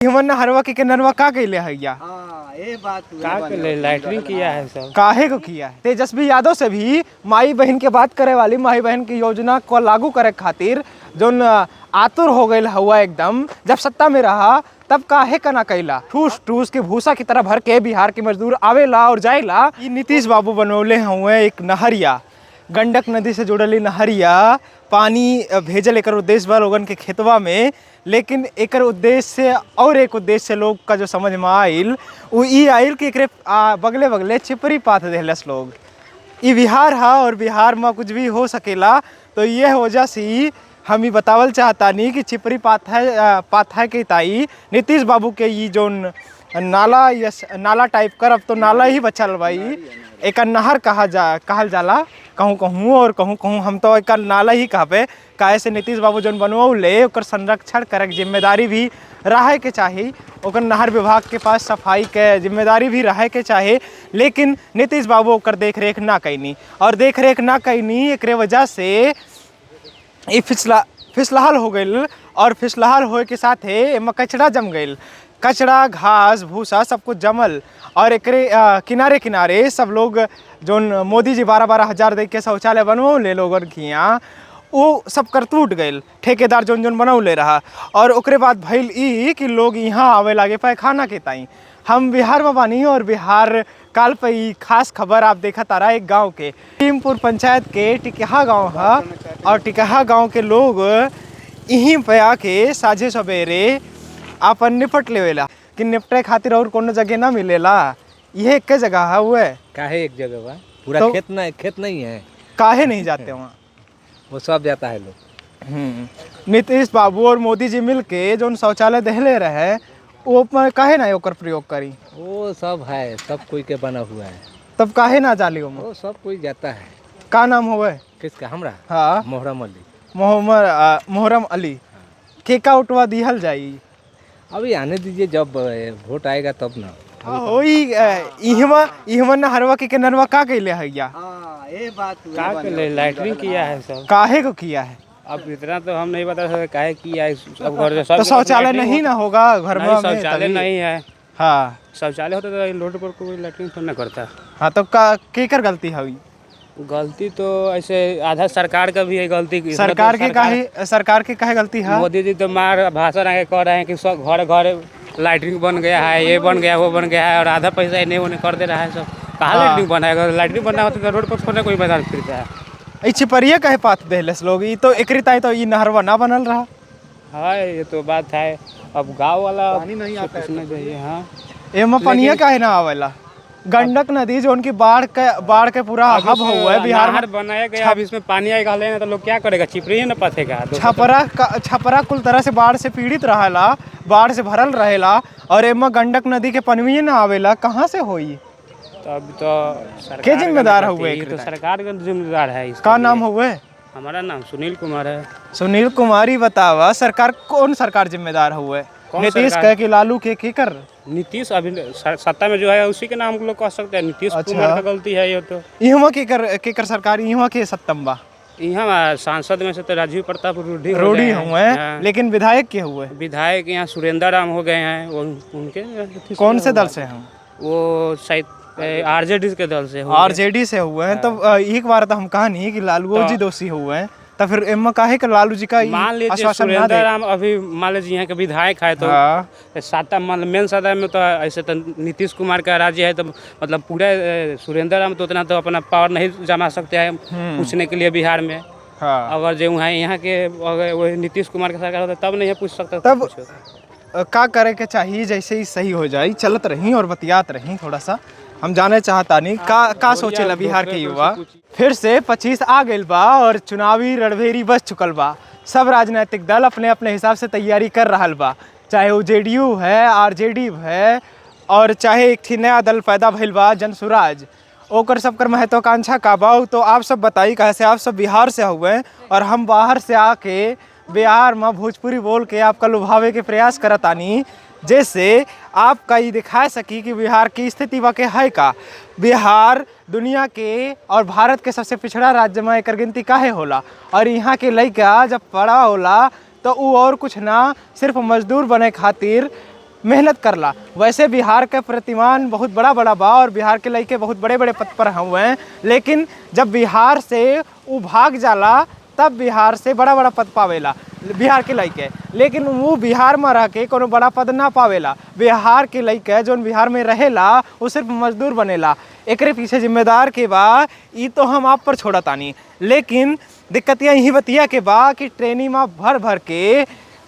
हमन हरवा के नरवा का कैले हैया ये बात का लैटरिंग किया है सब काहे को किया है। तेजस्वी यादव से भी माई बहन के बात करे वाली माई बहन की योजना को लागू करे खातिर जोन आतुर हो गई हुआ एकदम जब सत्ता में रहा तब काहे का ना कैला। ठूस ठूस के भूसा की तरह भर के बिहार के मजदूर आवेला और जाएला। ये नीतीश बाबू बनौले हुए एक नहरिया, गंडक नदी से जुड़ली नहरिया, पानी भेजल एक उद्देश्य बा लोगन के खेतवा में। लेकिन एक उद्देश्य से और एक उद्देश्य से लोग का जो समझ में आयल वो ई आयल कि एकरे बगले बगले चिपरी पाथ देहलस लोग। ये बिहार है और बिहार में कुछ भी हो सकेला। तो ये वजह से हम ही बतावल चाहता नहीं कि चिपरी पाथ है कि ताई नीतीश बाबू के ये जो नाला टाइप कर अब तो नाला ही बचल भाई। एक नहर कहल जाला कहूँ कहूँ और कहूँ कहूँ हम तो एक नाला ही कहबे। काहे से नीतीश बाबू जौन बनवले ओकर संरक्षण करे के जिम्मेदारी भी रहे के चाही। ओकर नहर विभाग के पास सफाई के जिम्मेदारी भी रहे के चाहे। लेकिन नीतीश बाबू ओकर देख रेख ना कैनी और देख रेख ना कैनी एक वजह से ये फिसलहल हो गई। और फिसलहल होए के साथे एमा कचरा जम गई। कचरा घास भूसा सब कुछ जमल और एकरे किनारे किनारे सब लोग जोन मोदी जी 12-12 हज़ार दे के शौचालय बनवले लोगन के यहाँ वो सब कर टूट गए। ठेकेदार जोन जोन बनौले रहा और ओकरे बाद भइल ई कि लोग यहाँ आवे लागे पैखाना के ताई। हम बिहार में बानी और बिहार काल पे ई खास खबर आप देखा तारा एक गांव के टीमपुर पंचायत के टिकहा गांव है। और टिकहा गांव के लोग यहीं पे आके साझे सवेरे आपन निपट लेवेला कि निपटे खातिर और कोनो जगह ना मिलेला। यह एक जगह है वो है काहे एक जगह बा पूरा तो खेत नहीं है। काहे नहीं जाते वहाँ वो सब जाता है लोग। नीतीश बाबू और मोदी जी मिल के जो शौचालय दहले रहे वो काहे ना ओकर प्रयोग करी। वो सब है सब कोई के बना हुआ है तब काहे ना जाली वो सब कोई जाता है। का नाम हुआ किसका हमरा? हाँ मोहरम अली। मोहरम अली के का उठवा दिहल जाई। अभी आने दीजिए जब वोट आएगा तब ना। इहमन हरवा के नरवा का कैले हैया ये बात का लैटरिंग किया है सब काहे को किया है। अब इतना तो हम नहीं बता सकते काहे किया है। सब घर तो शौचालय नहीं ना होगा घर में शौचालय नहीं है। हाँ शौचालय होता तो रोड पर कोई लैटरिन तो नहीं करता। हाँ तो केकर गलती है। गलती तो ऐसे आधा सरकार का भी है गलती। सरकार के काहे गलती है। मोदी जी तो मार भाषण आगे कह रहे हैं कि सब घर घर लैटरिन बन गया है, ये बन गया वो बन गया है और आधा पैसा इन्हें उन्हें कर दे रहा है। सब कहाँ लैटरिन बनाएगा। लैटरिन बनना होता तो रोड पर थोड़ा कोई मैदान फिरता है। छिपरिया काहे पाथ देहलस लोग। ई तो एकरी ताई तो ई नहरवा ना बनल रहा। हाँ ये तो बात है। अब गाँव वाला पानी नहीं आता है। हाँ एमा पनिया काहे ना आवेला। गंडक नदी जो उनकी बाढ़ के पूरा हब हुआ है बिहार में बनाया गया। अब इसमें पानी आएगा ना तो लोग क्या करेगा, चिपरी न पथेगा। छपरा कुल तरह से बाढ़ से पीड़ित रहेला, बाढ़ से भरल रहेला और एमा गंडक नदी के पनवी ना आवेला कहाँ से होई। तब तो के जिम्मेदार हुए। तो सरकार का जिम्मेदार है। का नाम हुए। हमारा नाम सुनील कुमार है। सुनील कुमारी बतावा सरकार कौन सरकार जिम्मेदार हुए। नीतीश कह के लालू के कर नीतीश अभी सत्ता में जो है उसी के नाम लोग कह सकते हैं। नीतीश कुमार का गलती है ये तो। इहवा के सरकार इहवा के सत्तम्बा यहाँ सांसद में से तो राजीव प्रताप रूढ़ी हुए हैं। लेकिन विधायक के हुए विधायक यहाँ सुरेंद्र राम हो गए हैं। उनके कौन से दल से हैं वो शायद आरजेडी के दल से आरजेडी से हुए हैं। तब एक बार तो हम कहा नहीं कि लालू जी दोषी हुए हैं तो फिर एम काहे का लालू जी का मान लीजिए सुरेंद्र राम अभी मान लीजिए यहाँ के विधायक है तो सत्ता मेन सत्ता में तो ऐसे तो नीतीश कुमार का राज्य है तो मतलब पूरा सुरेंद्र राम तो उतना तो अपना पावर नहीं जमा सकते हैं पूछने के लिए बिहार में। अगर जो है यहाँ के अगर वो नीतीश कुमार का सरकार होता तब नहीं पूछ सकता। तब का करे के चाहिए जैसे ही सही हो जाए चलत रही और बतियात रही। थोड़ा सा हम जाने चाहता नहीं का सोचेला बिहार के युवा। फिर से 25 आ गई बा और चुनावी रणभेरी बच चुकल बा। सब राजनीतिक दल अपने अपने हिसाब से तैयारी कर रहा बा, चाहे वो जेडीयू है आरजेडी है और चाहे एक नया दल पैदा भइल बा जनसुराज। ओकर सबकर महत्वाकांक्षा का बा तो आप सब बताई कैसे आप सब बिहार से हुए और हम बाहर से आके बिहार में भोजपुरी बोल के आपका लुभावे के प्रयास करतानी जैसे आपका ये दिखा सकी कि बिहार की स्थिति वाकई है का। बिहार दुनिया के और भारत के सबसे पिछड़ा राज्य में एक गिनती काहे होला और यहाँ के लड़का जब बड़ा होला तो वो और कुछ ना सिर्फ मजदूर बने खातिर मेहनत करला। वैसे बिहार का प्रतिमान बहुत बड़ा बड़ा बा और बिहार के लड़के बहुत बड़े बड़े पद पर हुए हैं, लेकिन जब बिहार से वो भाग जाला तब बिहार से बड़ा बड़ा पद पावेला बिहार के लड़के, लेकिन वो बिहार में रह के कोनो बड़ा पद ना पावेला। बिहार के लड़के जो बिहार में रहेला वो सिर्फ मजदूर बनेला। एकरे पीछे जिम्मेदार के बा ये तो हम आप पर छोड़तानी, लेकिन दिक्कतियाँ यही बतिया के बा कि ट्रेनिंग में भर भर के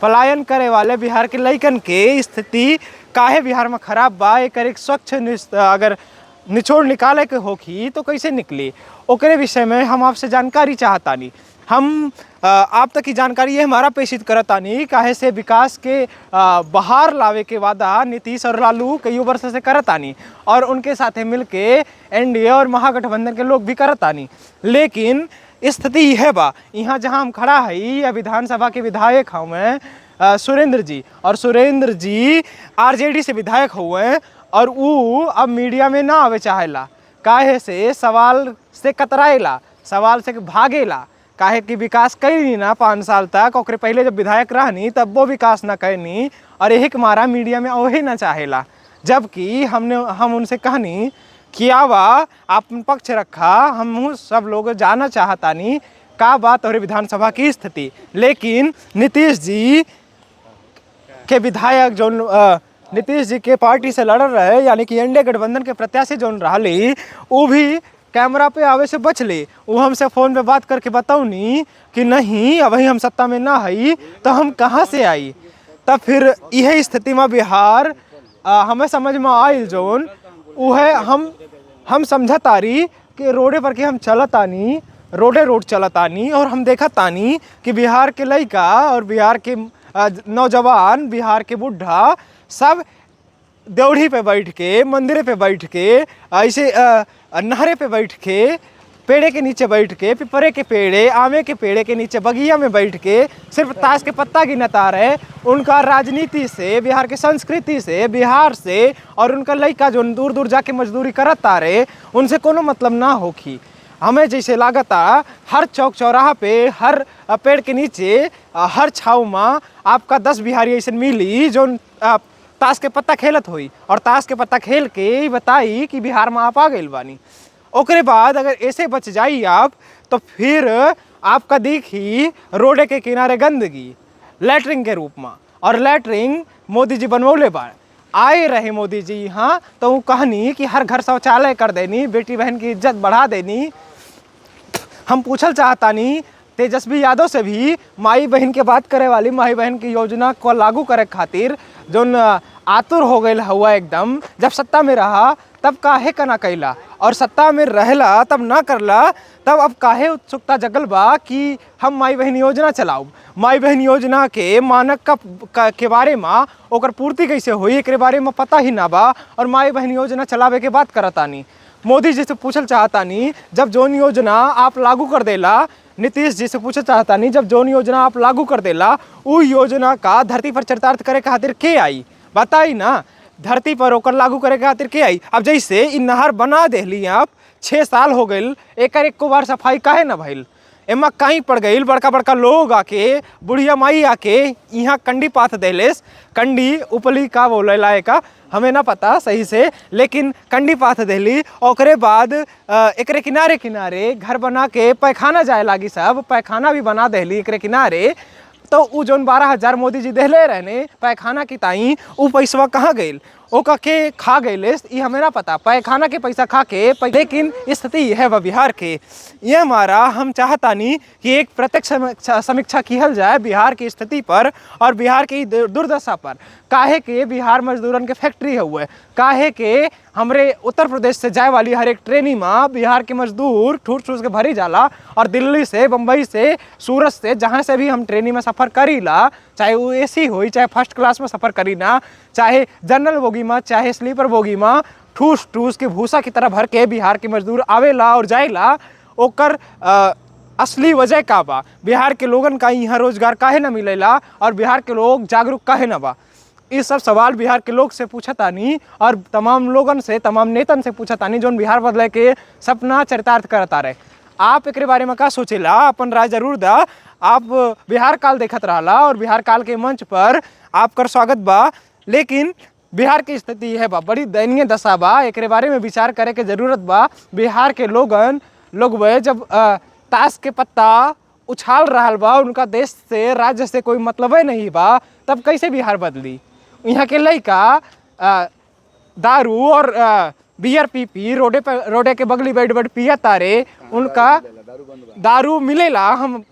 पलायन करे वाले बिहार के लड़कन के स्थिति काहे बिहार में खराब बा। एक स्वच्छ अगर निचोड़ निकाले के होखी तो कैसे निकली, ओकरे विषय में हम आपसे जानकारी चाहतानी। हम आप तक की जानकारी ये हमारा प्रेषित करतानी, काहे से विकास के बाहर लावे के वादा नीतीश और लालू कई वर्ष से करतानी और उनके साथ मिलके एनडीए और महागठबंधन के लोग भी करतानी। लेकिन स्थिति यह बा, यहाँ जहाँ हम खड़ा है या विधानसभा के विधायक हूँ सुरेंद्र जी, और सुरेंद्र जी आरजेडी से विधायक हुए और वो अब मीडिया में ना आवे चाहेला, काहे से सवाल से कतराएला, सवाल से भागेला। काहे कि विकास कैनी ना 5 साल तक, और पहले जब विधायक रहनी तब वो विकास ना कैनी और यही के मारा मीडिया में वही ना चाहेला। जबकि हम उनसे कहनी कि आवा आप पक्ष रखा, हम सब लोग जाना चाहतानी का बात और विधानसभा की स्थिति। लेकिन नीतीश जी के विधायक जो नीतीश जी के पार्टी से लड़ रहे यानी कि एनडीए गठबंधन के प्रत्याशी जो रही वो भी कैमरा पे आवे से बच ले। वो हमसे फ़ोन पे बात करके बताऊनी कि नहीं अभी हम सत्ता में ना हई तो हम कहाँ से आई। तब फिर यह स्थिति में बिहार हमें समझ में आयल जोन वह हम समझतारी कि रोडे पर के हम चलतानी, रोड चलतानी और हम देखतानी कि बिहार के लड़का और बिहार के नौजवान, बिहार के बुढ़ा सब देवढ़ी पे बैठ के, मंदिर पे बैठ के, ऐसे नहरे पे बैठ के, पेड़े के नीचे बैठ के, पिपरे के पेड़े, आमे के पेड़े के नीचे बगिया में बैठ के सिर्फ ताश के पत्ता गिनता रहे। उनका राजनीति से, बिहार की संस्कृति से, बिहार से और उनका लड़का जो दूर दूर जाके मजदूरी करता रहे उनसे कोनो मतलब ना होखी। हमें जैसे लागता हर चौक चौराहा पे, हर पेड़ के नीचे, हर छाव में आपका 10 बिहारी ऐसे मिली जो ताश के पत्ता खेलत हुई और ताश के पत्ता खेल के बताई कि बिहार में आप आ गए बानी। ओकरे बाद अगर ऐसे बच जाई आप तो फिर आपका देखी रोडे के किनारे गंदगी लैटरिंग के रूप में, और लैटरिंग मोदी जी बनवले बा। आए रहे मोदी जी यहाँ तो वो कहनी कि हर घर शौचालय कर देनी, बेटी बहन की इज्जत बढ़ा देनी। हम पूछल चाहतानी तेजस्वी यादव से भी माई बहन के बात करे वाली माई बहन की योजना को लागू करे खातिर जो आतुर हो गई हुआ एकदम, जब सत्ता में रहा तब काहे का ना कैला और सत्ता में रहला तब ना करला, तब अब काहे उत्सुकता जगल बा कि हम माई बहन योजना चलाऊ। माई बहन योजना के मानक के बारे में ओकर पूर्ति कैसे हुई एक बारे में पता ही ना बा और माई बहन योजना चलावे के बात करतानी। मोदी जी से पूछल चाहतानी जब जोन योजना आप लागू कर देला, नीतीश जी से पूछल चाहतानी जब जोन योजना आप लागू कर देला वो योजना का धरती पर चरितार्थ करे खातिर के आई, बताई ना। धरती पर ओकर लागू करे खातिर के आई। अब जैसे इ नहर बना देली आप 6 साल हो गए, एक बार सफाई काहे ना भइल, एमा कहीं पड़ गई। बड़का बड़का लोग आके, बुढ़िया माई आके यहाँ कंडी पाथ देलेस, कंडी उपली का बोले लाए का हमें ना पता सही से, लेकिन कंडी पाथ देली। ओकरे बाद एकरे किनारे किनारे घर बना के पैखाना जाए लागी, सब पैखाना भी बना देली एकरे किनारे। तो वो जो 12,000 मोदी जी देले रहने पैखाना की ताई वो पैसवा कहाँ गई, ओ के खा गए ये हमें ना पता, पैखाना के पैसा खा के। लेकिन स्थिति यह है बिहार के, ये हमारा हम चाहतानी कि एक प्रत्यक्ष समीक्षा किहल जाए बिहार की स्थिति पर और बिहार की दुर्दशा पर। काहे के बिहार मजदूरन के फैक्ट्री हुए, काहे के हमरे उत्तर प्रदेश से जाए वाली हर एक ट्रेनी में बिहार के मजदूर ठूस ठूस के भरी जाला और दिल्ली से, बम्बई से, सूरत से, जहाँ से भी हम ट्रेनी में सफ़र करीला, चाहे वो एसी हो, चाहे फर्स्ट क्लास में सफ़र करी ना, चाहे जनरल बोगी में, चाहे स्लीपर बोगी में, ठूस ठूस के भूसा की तरह भर के बिहार के मजदूर आवेला और जाएला। ओकर असली वजह का बा, बिहार के लोगन का यहाँ रोजगार काहे ना मिलेला और बिहार के लोग जागरूक काहे ना बा, ये सब सवाल बिहार के लोग से पूछतानी और तमाम लोगन से, तमाम नेतन से पूछतानी जो बिहार बदले के सपना चरितार्थ करता रहे। आप एक बारे में का सोचेला, अपन राय जरूर दा। आप बिहार काल देखत रहला और बिहार काल के मंच पर आपकर स्वागत बा। लेकिन बिहार की स्थिति है बा, बड़ी दयनीय दशा बा। एकरे बारे में विचार करे के जरूरत बा। बिहार के लोग वे जब ताश के पत्ता उछाल रहा बा, उनका देश से राज्य से कोई मतलबे नहीं बा, तब कैसे बिहार बदली? यहाँ के लड़का दारू और बियर पी रोडे के बगली बैठ पिया तारे, उनका दारू मिलेला। हम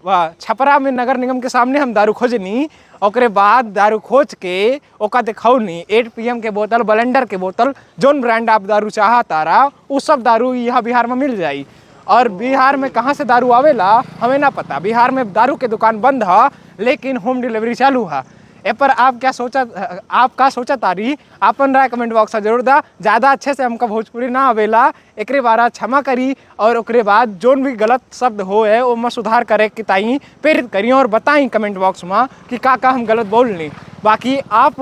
छपरा में नगर निगम के सामने हम दारू खोजनी, ओकरे बाद दारू खोज के ओका दिखौनी 8 PM के बोतल, ब्लेंडर के बोतल, जोन ब्रांड आप दारू चाह तारा वो सब दारू यहाँ बिहार में मिल जाई। और बिहार में कहाँ से दारू आवेला हमें ना पता। बिहार में दारू के दुकान बंद है लेकिन होम डिलीवरी चालू है। ए पर आप क्या सोचा तारी? आपन राय कमेंट बॉक्स में जरूर दा। ज़्यादा अच्छे से हमका भोजपुरी ना आवेला, एकरे बारा क्षमा करी और ओकरे बाद जोन भी गलत शब्द हो है वो में सुधार करे के ताई प्रेरित करी और बताई कमेंट बॉक्स में कि का हम गलत बोलनी। बाकी आप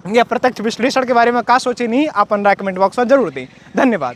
ये प्रत्यक्ष विश्लेषण के बारे में का सोचे नहीं, आपन राय कमेंट बॉक्स में जरूर दें। धन्यवाद।